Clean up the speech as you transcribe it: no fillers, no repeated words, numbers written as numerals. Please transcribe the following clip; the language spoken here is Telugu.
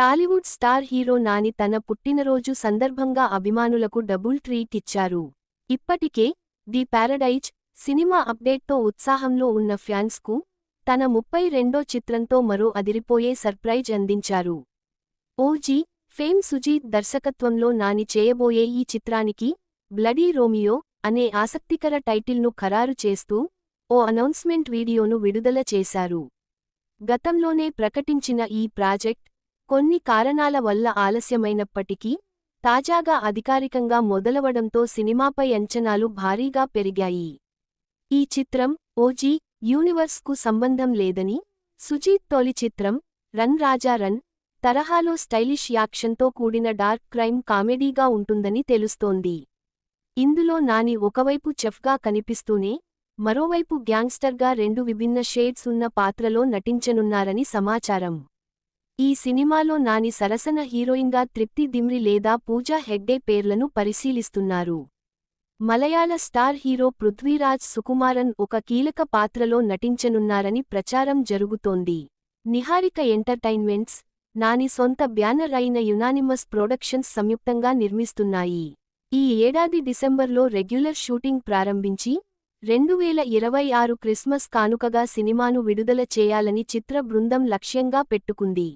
టాలీవుడ్ స్టార్ హీరో నాని తన పుట్టినరోజు సందర్భంగా అభిమానులకు డబుల్ ట్రీట్ ఇచ్చారు. ఇప్పటికే ది పారడైజ్ సినిమా అప్డేట్తో ఉత్సాహంలో ఉన్న ఫ్యాన్స్కు తన 32వ చిత్రంతో మరో అదిరిపోయే సర్ప్రైజ్ అందించారు. ఓజీ ఫేమ్ సుజీత్ దర్శకత్వంలో నాని చేయబోయే ఈ చిత్రానికి బ్లడీ రోమియో అనే ఆసక్తికర టైటిల్ను ఖరారు చేస్తూ ఓ అనౌన్స్మెంట్ వీడియోను విడుదల చేశారు. గతంలోనే ప్రకటించిన ఈ ప్రాజెక్ట్ కొన్ని కారణాల వల్ల ఆలస్యమైనప్పటికీ తాజాగా అధికారికంగా మొదలవడంతో సినిమాపై అంచనాలు భారీగా పెరిగాయి. ఈ చిత్రం ఓజీ యూనివర్స్కు సంబంధం లేదని, సుజీత్ తొలి చిత్రం రన్ రాజా రన్ తరహాలో స్టైలిష్ యాక్షన్తో కూడిన డార్క్ క్రైమ్ కామెడీగా ఉంటుందని తెలుస్తోంది. ఇందులో నాని ఒకవైపు చెఫ్గా కనిపిస్తూనే మరోవైపు గ్యాంగ్స్టర్గా రెండు విభిన్న షేడ్స్ ఉన్న పాత్రలో నటించనున్నారని సమాచారం. ఈ సినిమాలో నాని సరసన హీరోయిన్గా తృప్తి దిమ్రి లేదా పూజా హెగ్డే పేర్లను పరిశీలిస్తున్నారు. మలయాళ స్టార్ హీరో పృథ్వీరాజ్ సుకుమారన్ ఒక కీలక పాత్రలో నటించనున్నారని ప్రచారం జరుగుతోంది. నిహారిక ఎంటర్టైన్మెంట్స్, నాని సొంత బ్యానర్ అయిన యునానిమస్ ప్రొడక్షన్స్ సంయుక్తంగా నిర్మిస్తున్నాయి. ఈ ఏడాది డిసెంబర్లో రెగ్యులర్ షూటింగ్ ప్రారంభించి 2026 క్రిస్మస్ కానుకగా సినిమాను విడుదల చేయాలని చిత్ర బృందం లక్ష్యంగా పెట్టుకుంది.